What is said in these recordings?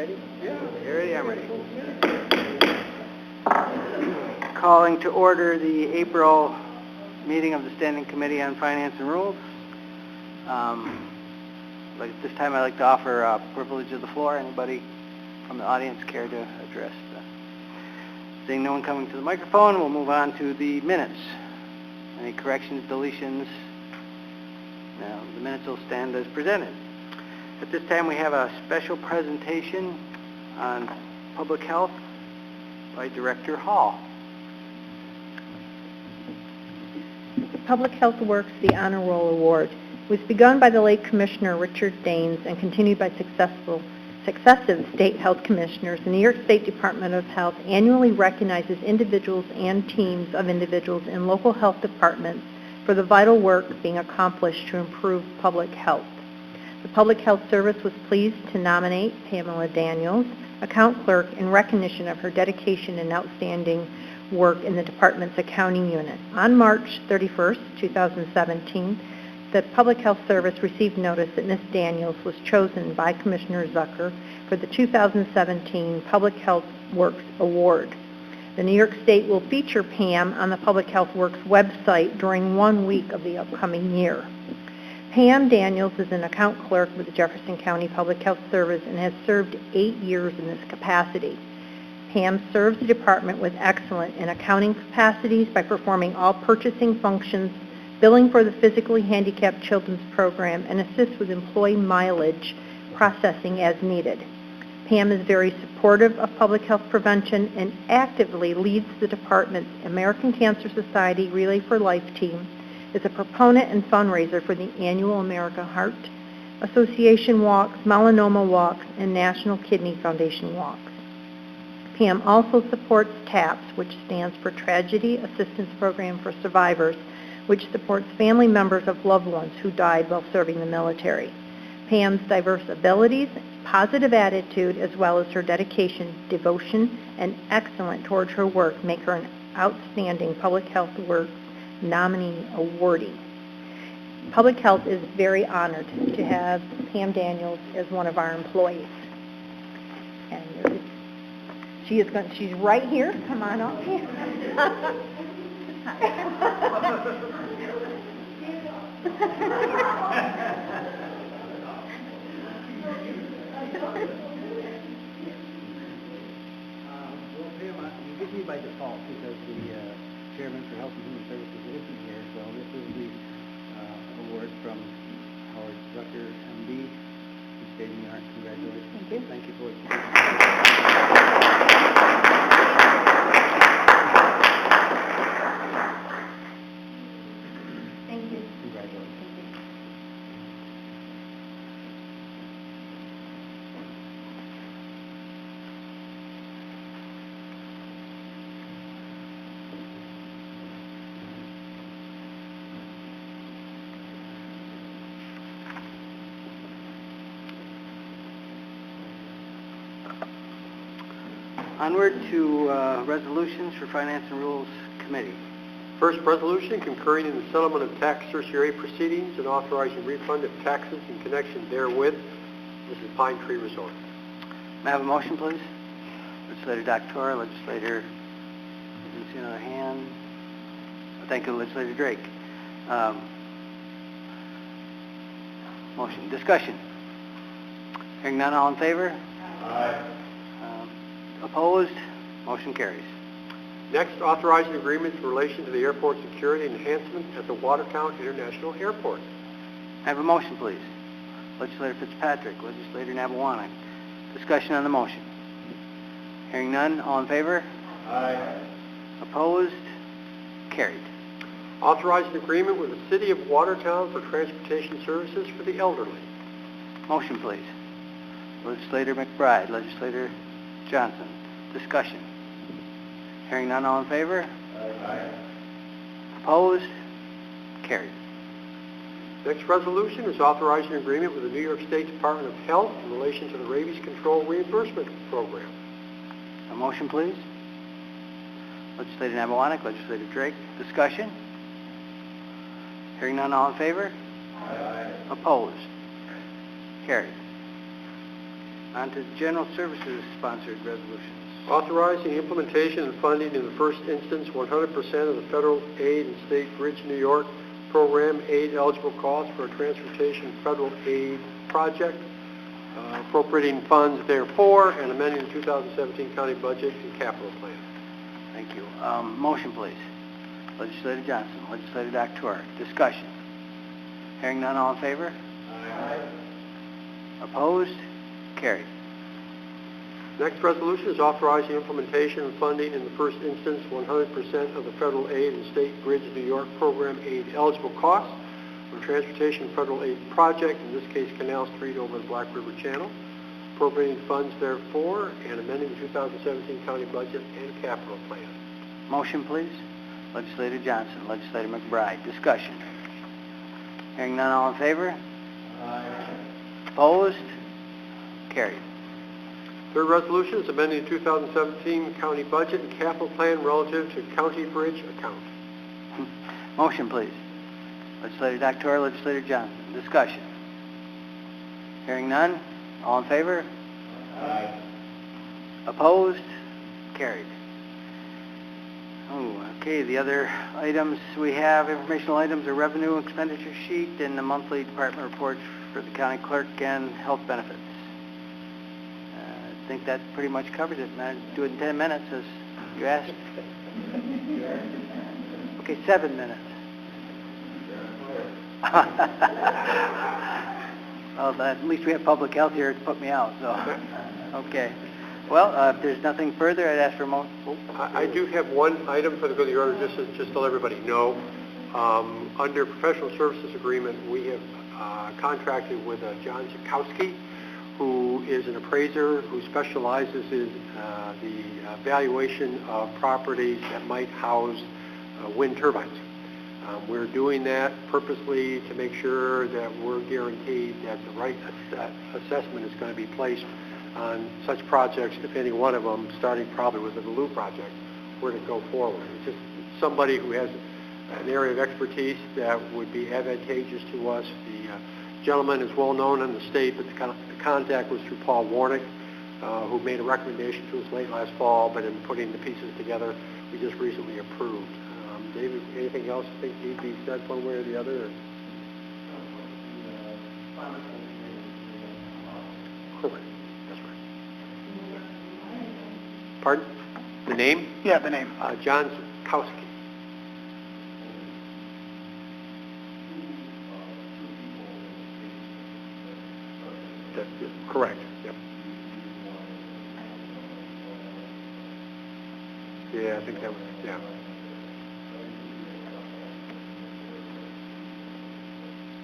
ready? Yeah. You ready? I'm ready. Calling to order the April meeting of the Standing Committee on Finance and Rules. This time I'd like to offer privilege of the floor. Anybody from the audience care to address? Seeing no one coming to the microphone, we'll move on to the minutes. Any corrections, deletions? No, the minutes will stand as presented. At this time we have a special presentation on public health by Director Hall. Public Health Works, the Honor Roll Award, was begun by the late Commissioner Richard Daines and continued by successive state health commissioners. The New York State Department of Health annually recognizes individuals and teams of individuals in local health departments for the vital work being accomplished to improve public health. The Public Health Service was pleased to nominate Pamela Daniels, account clerk, in recognition of her dedication and outstanding work in the department's accounting unit. On March 31st, 2017, the Public Health Service received notice that Ms. Daniels was chosen by Commissioner Zucker for the 2017 Public Health Works Award. The New York State will feature Pam on the Public Health Works website during 1 week of the upcoming year. Pam Daniels is an account clerk with the Jefferson County Public Health Service and has served 8 years in this capacity. Pam serves the department with excellence in accounting capacities by performing all purchasing functions, billing for the physically handicapped children's program, and assists with employee mileage processing as needed. Pam is very supportive of public health prevention and actively leads the department's American Cancer Society Relay for Life team, is a proponent and fundraiser for the annual American Heart Association walks, melanoma walks, and National Kidney Foundation walks. Pam also supports TAPS, which stands for Tragedy Assistance Program for Survivors, which supports family members of loved ones who died while serving the military. Pam's diverse abilities, positive attitude, as well as her dedication, devotion, and excellence towards her work make her an outstanding Public Health Works nominee awardee. Public Health is very honored to have Pam Daniels as one of our employees. And she's right here. Come on up here. You get me by default because the Chairman for Health and Human Services isn't here, so this is the award from Howard Zucker, MD, from State of New York. Congratulations. Thank you. Thank you for what you did. Thank you. Congratulations. Onward to resolutions for Finance and Rules Committee. First resolution, concurring in the settlement of tax certiorari proceedings and authorizing refund of taxes in connection therewith. This is Pine Tree Resort. May I have a motion, please? Legislator Doctor, Legislator, I didn't see another hand. Thank you, Legislator Drake. Motion. Discussion. Hearing none, all in favor? Aye. Opposed? Motion carries. Next, authorizing agreements in relation to the airport security enhancement at the Watertown International Airport. I have a motion, please. Legislator Fitzpatrick, Legislator Nabawanek. Discussion on the motion. Hearing none, all in favor? Aye. Opposed? Carried. Authorizing agreement with the City of Watertown for transportation services for the elderly. Motion, please. Legislator McBride, Legislator Johnson. Discussion. Hearing none, all in favor? Aye. Opposed? Carried. Next resolution is authorizing agreement with the New York State Department of Health in relation to the rabies control reimbursement program. A motion, please. Legislator Nabawanek, Legislator Drake. Discussion. Hearing none, all in favor? Aye. Opposed? Carried. On to General Services sponsored resolutions. Authorizing implementation and funding in the first instance 100% of the federal aid and state Bridge New York program aid eligible costs for a transportation federal aid project, appropriating funds therefore, and amending the 2017 county budget and capital plan. Thank you. Motion, please. Legislator Johnson, Legislator Doctor. Discussion. Hearing none, all in favor? Aye. Opposed? Carried. Next resolution is authorizing implementation and funding in the first instance 100% of the federal aid and state Bridge New York program aid eligible costs for a transportation federal aid project, in this case Canal Street over the Black River Channel, appropriating funds therefore, and amending the 2017 county budget and capital plan. Motion, please. Legislator Johnson, Legislator McBride. Discussion. Hearing none, all in favor? Aye. Opposed? Carried. Third resolution is amending the 2017 county budget and capital plan relative to county bridge account. Motion, please. Legislator Doctor, Legislator Johnson. Discussion. Hearing none, all in favor? Aye. Opposed? Carried. Okay, the other items we have, informational items, are revenue expenditure sheet and the monthly department reports for the county clerk and health benefits. I think that pretty much covers it, man. Do it in 10 minutes as you asked. Okay, 7 minutes. Well, at least we have public health here to put me out, so, okay. Well, if there's nothing further, I'd ask for a motion. I do have one item for the good of the order, just to let everybody know. Under professional services agreement, we have contracted with John Zukowski, who is an appraiser who specializes in the valuation of properties that might house wind turbines. We're doing that purposely to make sure that we're guaranteed that the right assessment is going to be placed on such projects, if any one of them, starting probably with the Glue project, where to go forward. It's just somebody who has an area of expertise that would be advantageous to us. The gentleman is well known in the state, but the contact was through Paul Warnick, who made a recommendation to us late last fall, but in putting the pieces together, we just recently approved. David, anything else you think need to be said one way or the other? Correct. That's right. Pardon? The name? Yeah, the name. John Zukowski. That's correct. Yep. Yeah, I think that was, yeah.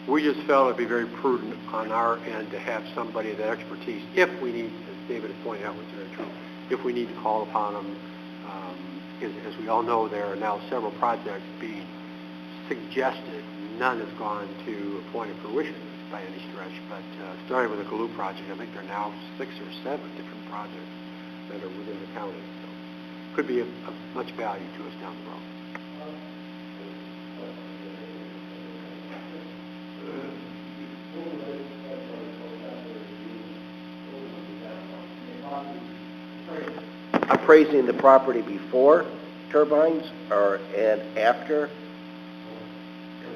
We just felt it'd be very prudent on our end to have somebody of that expertise, if we need, as David has pointed out, which is very true, if we need to call upon them. As we all know, there are now several projects being suggested. None has gone to a point of fruition by any stretch, but starting with the Glue project, I think there are now 6 or 7 different projects that are within the county. So could be of much value to us down the road. Appraising the property before turbines or and after?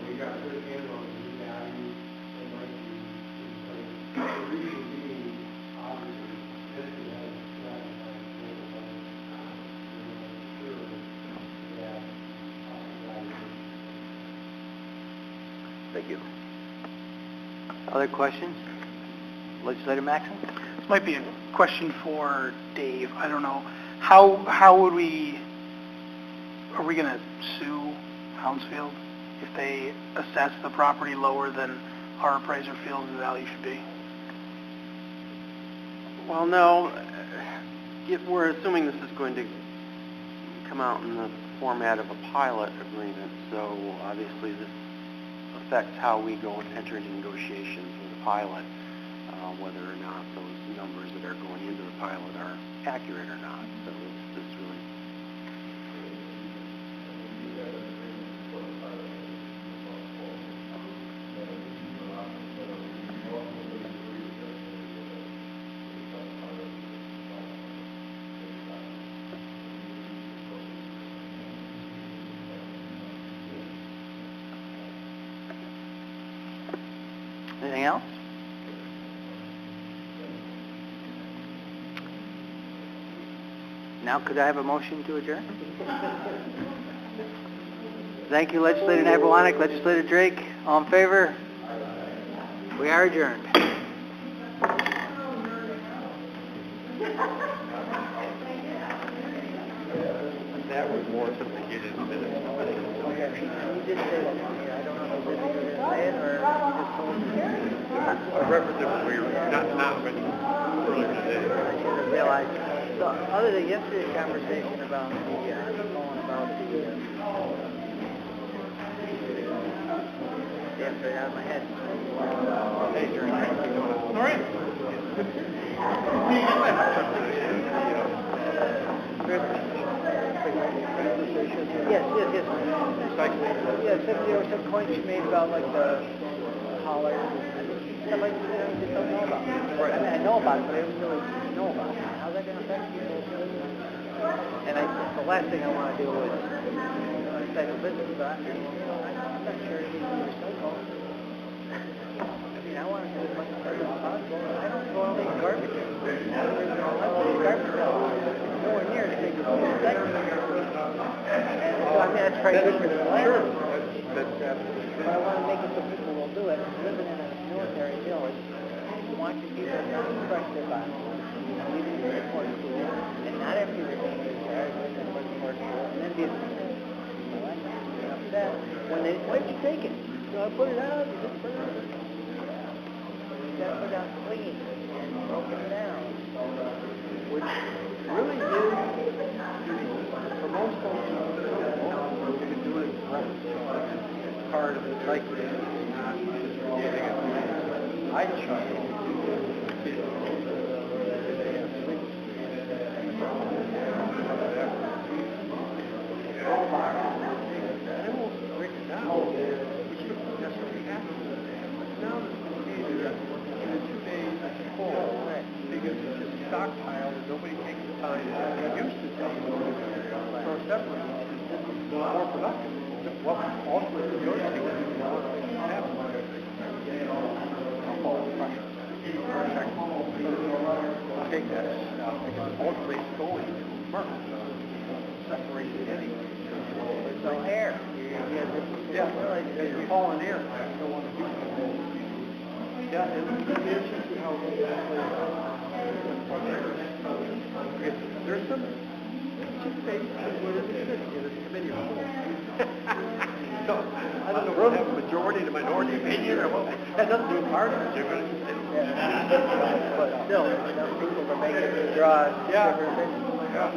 We got a good handle on the new value that might be in place. The reason being, obviously, this has gratified sure that Thank you. Other questions? Legislator Maxon? This might be a question for Dave. I don't know. How would we, are we going to sue Hounsfield if they assess the property lower than our appraiser feels the value should be? Well, no. We're assuming this is going to come out in the format of a pilot agreement, so obviously this affects how we go and enter into negotiations with the pilot, whether or not those numbers that are going into the pilot are accurate or not. So it's just really... Anything else? Now could I have a motion to adjourn? Thank you, Legislator Nabrowanic, Legislator Drake. All in favor? We are adjourned. That was more sophisticated than minutes. Okay, you did say that to me. I don't know if you were going to say it or you just told me. I referenced it when we were, not now, but earlier today. I should have realized. So, other than yesterday's conversation about the phone about the damn straight out of my head. Hey, Jerry, thanks for doing it. All right. Yes. Yeah, there were some points you made about like the collar, stuff like that I just don't know about. Right. I mean, I know about it, but I didn't really know about it. How's that going to affect people? And the last thing I want to do is stifle business, but I'm not sure you can recycle. I mean, I want to do as much stuff as possible. I don't throw away garbage. Garbage nowhere near as big as recycling. And so, I mean, that's probably good for the planet. But I want to make it so people will do it. Living in a military village, you want your people not to crush their bodies, leaving your report to it, and not empty their garbage and report to it, and then be upset when they, why'd you take it? So I put it out, you just put it out. You got to put it out clean and broken down, which really is, for most folks, you can do it right. It's part of the cycle. It's not just getting it. I chuckle. Because it's just stockpiled and nobody takes the time to use the thing. So separately, it's more productive. What ultimately the other thing is take that stuff because ultimately it's going to burn. Separate it anyway. There's no air. Yeah, because you're falling air. You don't want to do that. Yeah, it's just how there's some space where this committee report. So, I don't know if we have a majority to minority opinion or what. That doesn't do partisan. You're going to consider. But still, enough people to make it draw different opinions. Yeah.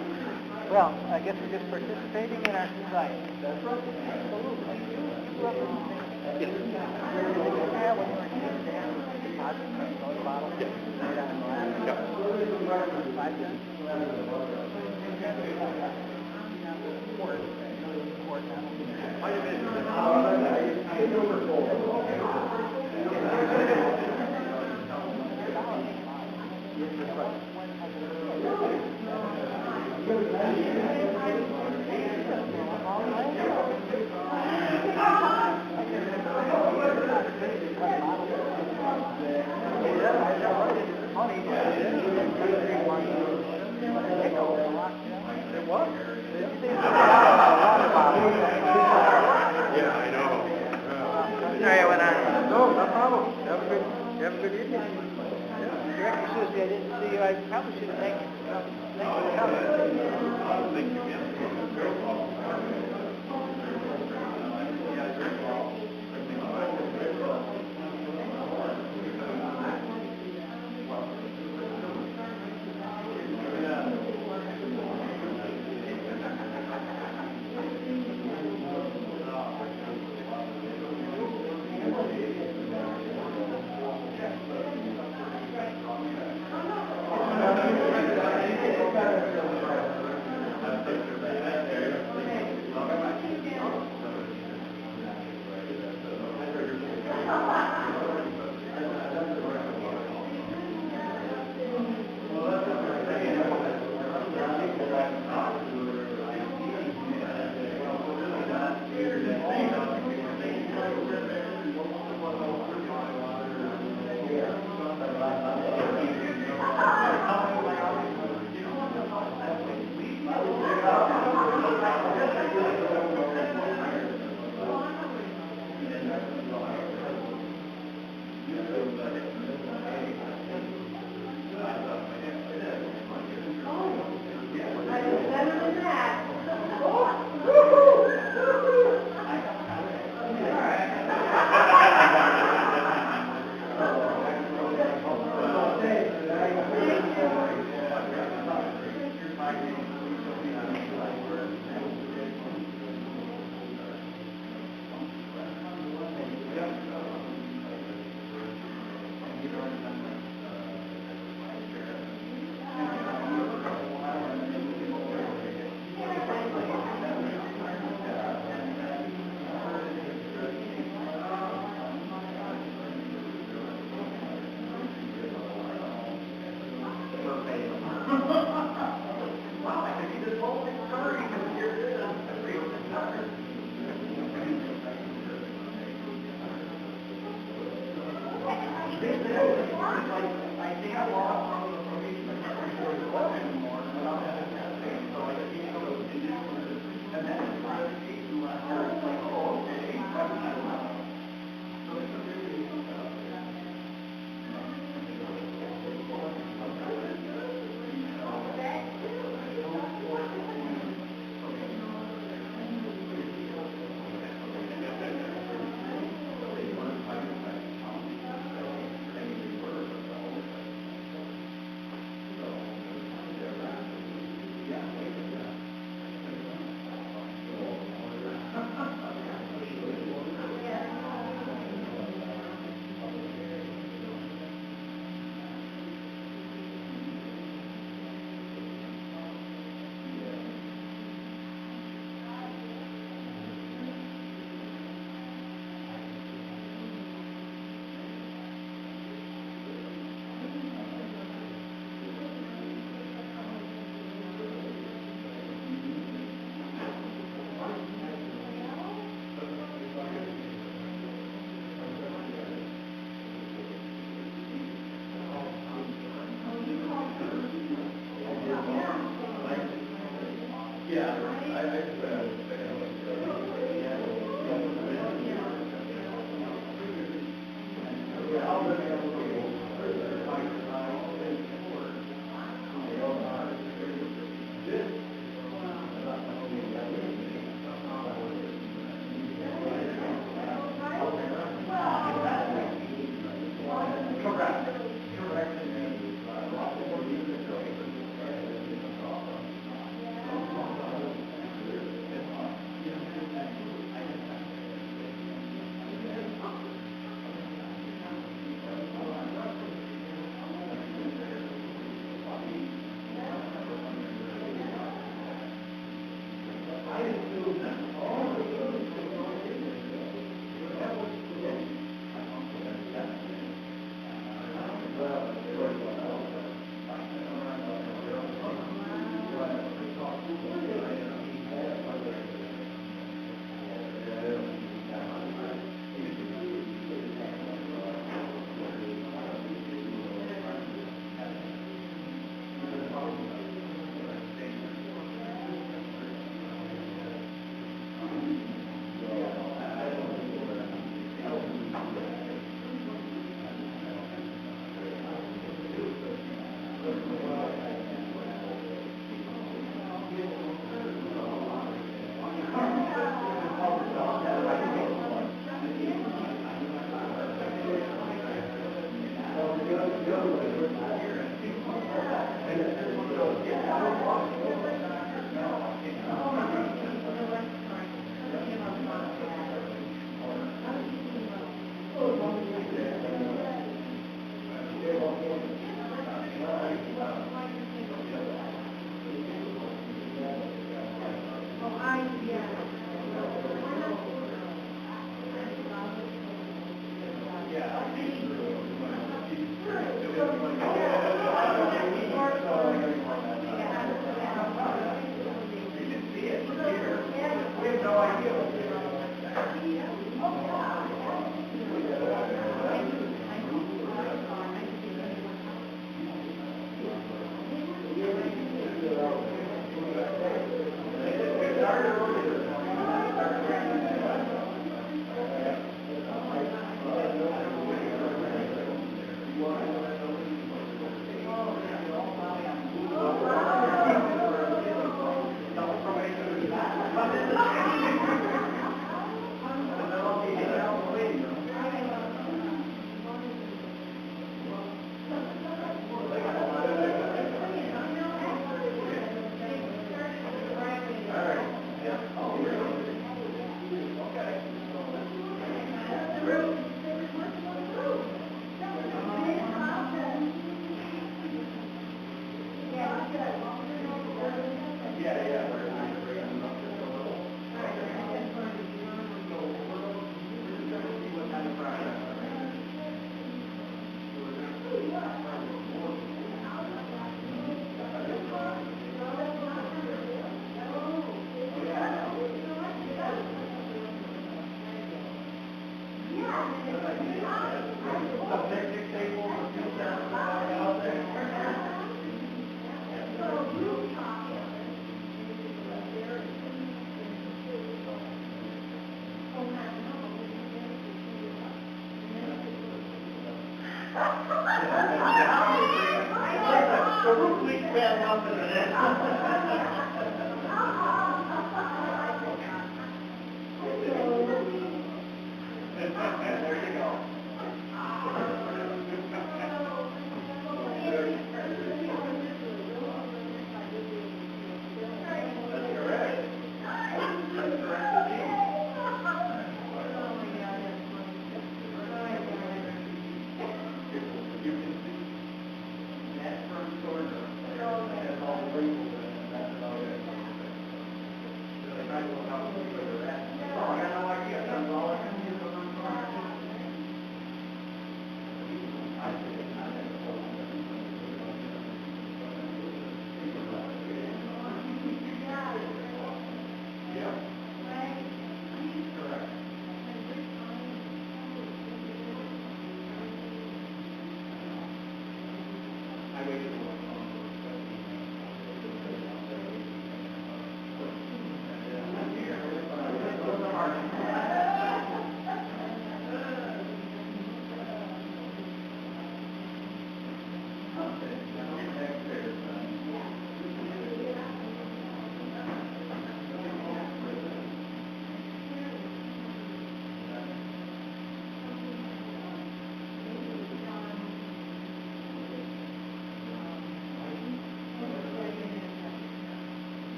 Well, I guess we're just participating in our society. That's right. Absolutely. Yes. Yeah, when you were bottle. Yes.